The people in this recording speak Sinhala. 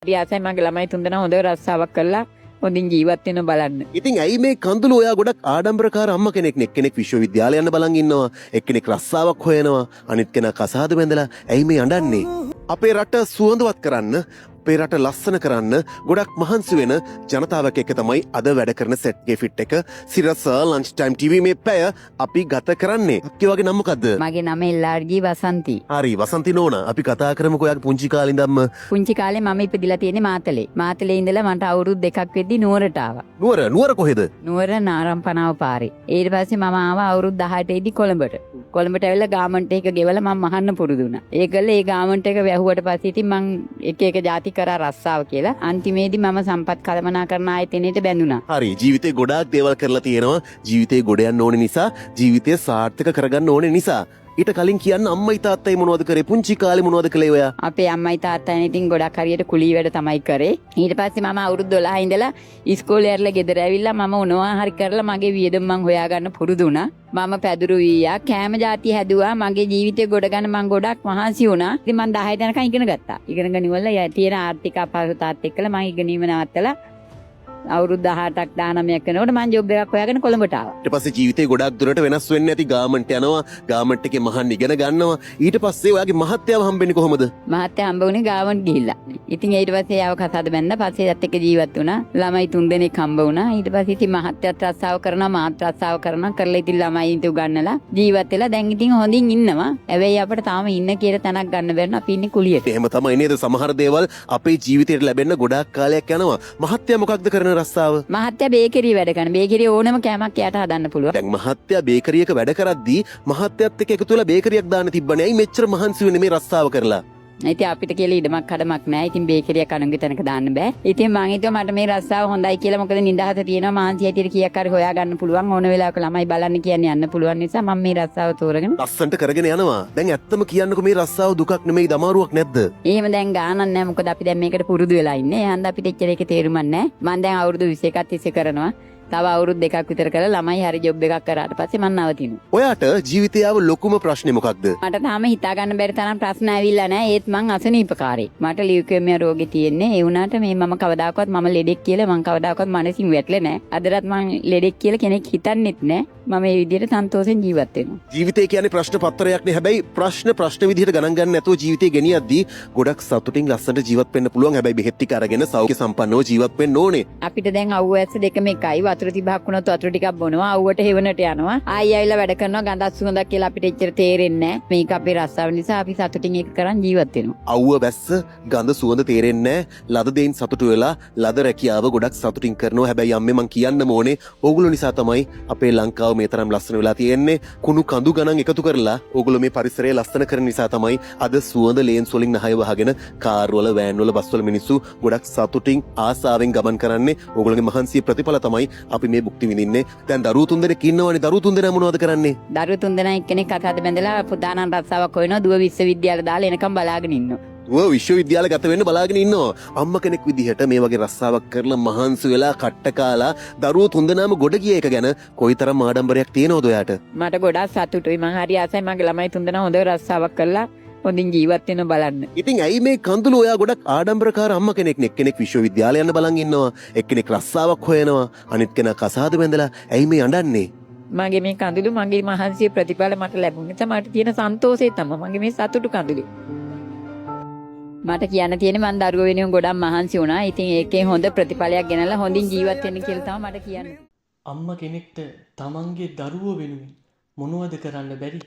රියාසයි මගේ ළමයි තුන්දෙනා හොඳ රස්සාවක් කළා හොඳින් ජීවත් වෙන බලන්න. ඉතින් ඇයි මේ කඳුළු ඔයා ගොඩක් ආඩම්බරකාර අම්ම කෙනෙක් නේ. එක්කෙනෙක් විශ්වවිද්‍යාලය යන්න බලන් ඉන්නවා. එක්කෙනෙක් රස්සාවක් හොයනවා. අනිත් කෙනා කසාද බැඳලා ඇයි මේ අඬන්නේ? අපේ රට සුවඳවත් කරන්න අපේ රට ලස්සන කරන්න ගොඩක් මහන්සි වෙන ජනතාවක් එක්ක තමයි අද වැඩ කරන සෙට් ගේ ෆිට් එක සිරස ලන්ච් ටයිම් ටීවී මේ පැය අපි ගත කරන්නේ. අක්කේ වගේ නම මොකද්ද? මගේ නම එල්ආර්.ජී. වසන්ති. හරි වසන්ති නෝනා අපි කතා කරමුකෝ ඔයාගේ පුංචි කාලේ ඉඳන්ම. පුංචි කාලේ මම ඉපදිලා තියෙන්නේ මාතලේ. මාතලේ ඉඳලා මට අවුරුදු 2ක් වෙද්දි නුවරට ආවා. නුවර කොහෙද? නුවර නාරම්පනාව පාරේ. ඊට පස්සේ මම ආවා අවුරුදු 18 දී කොළඹට. කොළඹට ඇවිල්ලා ගාමන්ට් එක ගෙවලා මම මහන්න පුරුදු වුණා. ඒකල ඒ ගාමන්ට් එක වැහුවට පස්සේ ඉතින් මං එක ಜಾති කරා රස්සාව කියලා. අන්තිමේදී මම සම්පත් කළමනාකරණ ආයතනයේට බැඳුණා. හරි ජීවිතේ ගොඩාක් දේවල් කරලා තියෙනවා. ජීවිතේ ගොඩ යන්න ඕනේ නිසා ජීවිතය සාර්ථක කරගන්න ඕනේ නිසා. ඊට කලින් කියන්න අම්මයි තාත්තයි මොනවද කරේ? පුංචි කාලේ මොනවද කළේ ඔයා? අපේ අම්මයි තාත්තයි ඉතින් ගොඩක් හරියට කුලී වැඩ තමයි කරේ. ඊට පස්සේ මම අවුරුදු 12 ඉඳලා ඉස්කෝලේ ඇරලා ගෙදර ඇවිල්ලා මම මොනවා හරි කරලා මගේ වියදම මං හොයාගන්න පුරුදු වුණා. මම පැදුරු වීයා කෑම જાති හැදුවා. මගේ ජීවිතේ ගොඩ ගන්න මං ගොඩක් මහන්සි වුණා. ඉතින් මං 10 යනකම් ඉගෙන ගත්තා. ඉගෙන ගනිවල තියෙන ආර්ථික අපහසුතාවත් එක්කලා මං ඉගෙනීම නවත්තලා අවුරුදු 18ක් 19ක් වෙනකොට මම ජොබ් එකක් හොයාගෙන කොළඹට ආවා. ඊට පස්සේ ජීවිතේ ගොඩක් දුරට වෙනස් වෙන්නේ නැති ගාමන්ට් යනවා. ගාමන්ට් එකේ මහන් ඉගෙන ගන්නවා. ඊට පස්සේ ඔයාගේ මහත්තයාව හම්බෙන්නේ කොහොමද? මහත්තයා හම්බ වුණේ ගාමන්ට් ගිහිල්ලා. ඉතින් ඊට පස්සේ යාව කසාද බැන්දා. පස්සේ ඒත් එක්ක ජීවත් වුණා. ළමයි 3 දෙනෙක් හම්බ වුණා. ඊට පස්සේ ඉතින් මහත්තයාත් රස්සාව කරනවා මාත් රස්සාව කරනවා. කරලා ඉතින් ළමයි ඉඳ උගන්නලා ජීවත් වෙලා දැන් ඉතින් හොඳින් ඉන්නවා. හැබැයි අපිට තාම ඉන්න කියලා තැනක් ගන්න බැරි අපි ඉන්නේ කුලියට. එහෙම තමයි නේද? සමහර දේවල් අපේ ජීවිතේට ලැබෙන්න ගොඩාක් කාලයක් යනවා. මහත්තයා මොකක්ද කරන රස්සාව? මහත්තයා බේකරිය වැඩ කරන. බේකරිය ඕනම කෑමක් යාට හදන්න පුළුවන්. දැන් මහත්තයා බේකරියක වැඩ කරද්දී මහත්තයත් එක්ක එකතු වෙලා බේකරියක් දාන්න තිබ්බනේ. ඇයි මෙච්චර මහන්සි වෙන්නේ මේ රස්සාව කරලා? ඉතින් අපිට කියලා ඉඩමක් කඩමක් නැහැ. ඉතින් බේකරියක් අනුන්ගේ තැනක දාන්න බෑ. ඉතින් මං හිතුවා මට මේ රස්සාව හොඳයි කියලා. මොකද නිදහස තියෙනවා. මාන්සි හැටියට කීයක් හරි හොයාගන්න පුළුවන්. ඕන වෙලාවක ළමයි බලන්න කියන්නේ යන්න පුළුවන් නිසා මම මේ රස්සාව තෝරගෙන ලස්සන්ට කරගෙන යනවා. දැන් ඇත්තම කියන්නකෝ මේ රස්සාව දුකක් නෙමෙයි දමාරුවක් නැද්ද? එහෙම දැන් ගානක් නැහැ. මොකද අපි දැන් මේකට පුරුදු වෙලා ඉන්නේ. ඒ හන්ද අපිට එච්චර එක තේරුමක් නැහැ. මං දැන් අවුරුදු 21ක් තිස්සේ කරනවා. තව අවුරුදු 2ක් විතර කරලා ළමයි හරි ජොබ් එකක් කරාට පස්සේ මම නවතිනවා. ඔයාට ජීවිතේ ආව ලොකුම ප්‍රශ්නේ මොකක්ද? මට තාම හිතා ගන්න බැරි තරම් ප්‍රශ්න ඇවිල්ලා නැහැ. ඒත් මං අසනීපකාරී. මට ලියුකේමියා රෝගේ තියෙන්නේ. ඒ වුණාට මේ මම කවදාකවත් මම ලෙඩෙක් කියලා මං කවදාකවත් මනසින් වැටලේ නැහැ. අදටත් මං ලෙඩෙක් කියලා කෙනෙක් හිතන්නෙත් නැහැ. මම මේ විදිහට සන්තෝෂෙන් ජීවත් වෙනවා. ජීවිතේ කියන්නේ ප්‍රශ්න පත්‍රයක් නේ. හැබැයි ප්‍රශ්න විදිහට ගණන් ගන්න නැතුව ජීවිතේ ගෙනියද්දී ගොඩක් සතුටින් ලස්සනට ජීවත් වෙන්න පුළුවන්. හැබැයි බෙහෙත් ටික අරගෙන සෞඛ්‍ය සම්පන්නව ජීවත් වෙන්න ඕනේ. අපිට දැන් අවුව ඇස්ස දෙකම එකයි. වතුර තිබහක් වුණොත් වතුර ටිකක් බොනවා. අවුවට හෙවණට යනවා. ආයි ආයිලා වැඩ කරනවා. ගඳක් සුවඳක් කියලා අපිට එච්චර තේරෙන්නේ නැහැ. මේක අපේ රස්සාව නිසා අපි සතුටින් ඒක කරන් ජීවත් වෙනවා. අවුව වැස්ස ගඳ සුවඳ තේරෙන්නේ නැහැ. ලද දෙයින් සතුටු වෙලා ලද රැකියාව ගොඩක් සතුටින් කරනවා. හැබැයි අම්මේ මං කියන්නම ඕනේ ඕගොල්ලෝ නිසා තමයි අපේ ලංකාව මේ තරම් ලස්සන වෙලා තියෙන්නේ. කුණු කඳු ගණන් එකතු කරලා ඕගොල්ලෝ මේ පරිසරය ලස්සන කරන නිසා තමයි අද සුවඳ ලේන්ස් වලින් නහය වහගෙන කාර් වල වෑන් වල බස් වල මිනිස්සු ගොඩක් සතුටින් ආසාවෙන් ගමන් කරන්නේ. ඕගොල්ලෝගේ මහන්සිය ප්‍රතිඵල තමයි අපි මේ භුක්ති විඳින්නේ. දැන් දරුවෝ 3 දෙනෙක් ඉන්නවනේ. දරුවෝ 3 දෙනා මොනවද කරන්නේ? දරුවෝ 3 දෙනා එක්කෙනෙක් කතාද බැඳලා පුතාණන් රස්සාවක් හොයනවා. දුව විශ්වවිද්‍යාල දාලා එනකම් බලාගෙන ඉන්නවා. දුව විශ්වවිද්‍යාල ගත වෙන්න බලාගෙන ඉන්නවා. අම්මා කෙනෙක් විදිහට මේ වගේ රස්සාවක් කරලා මහන්සි වෙලා කට්ට කාලා දරුවෝ 3 දෙනාම ගොඩ ගිය එක ගැන කොයිතරම් ආඩම්බරයක් තියෙනවද ඔයාට? මට ගොඩක් සතුටුයි. මං හරි ආසයි මගේ ළමයි 3 දෙනා හොඳ රස්සාවක් කරලා හොඳින් ජීවත් වෙන බලන්න. ඉතින් ඇයි මේ කඳුළු ඔයා ගොඩක් ආඩම්බරකාර අම්මා කෙනෙක් නේ. එක්කෙනෙක් විශ්වවිද්‍යාලය යන්න බලන් ඉන්නවා. එක්කෙනෙක් රස්සාවක් හොයනවා. අනිත් කෙනා කසාද බැඳලා ඇයි මේ අඬන්නේ? මගේ මේ කඳුළු මගේ මහන්සිය ප්‍රතිඵල මට ලැබුණ නිසා මට තියෙන සන්තෝෂය තමයි මගේ මේ සතුටු කඳුළු. මට කියන්න තියෙන්නේ මං දරුවෝ වෙනුවෙන් ගොඩක් මහන්සි වුණා. ඉතින් ඒකේ හොඳ ප්‍රතිඵලයක් ගෙනල්ලා හොඳින් ජීවත් වෙන්න කියලා තමයි මට කියන්න. අම්මා කෙනෙක්ට තමන්ගේ දරුවෝ වෙනුවෙන් මොනවද කරන්න බැරි?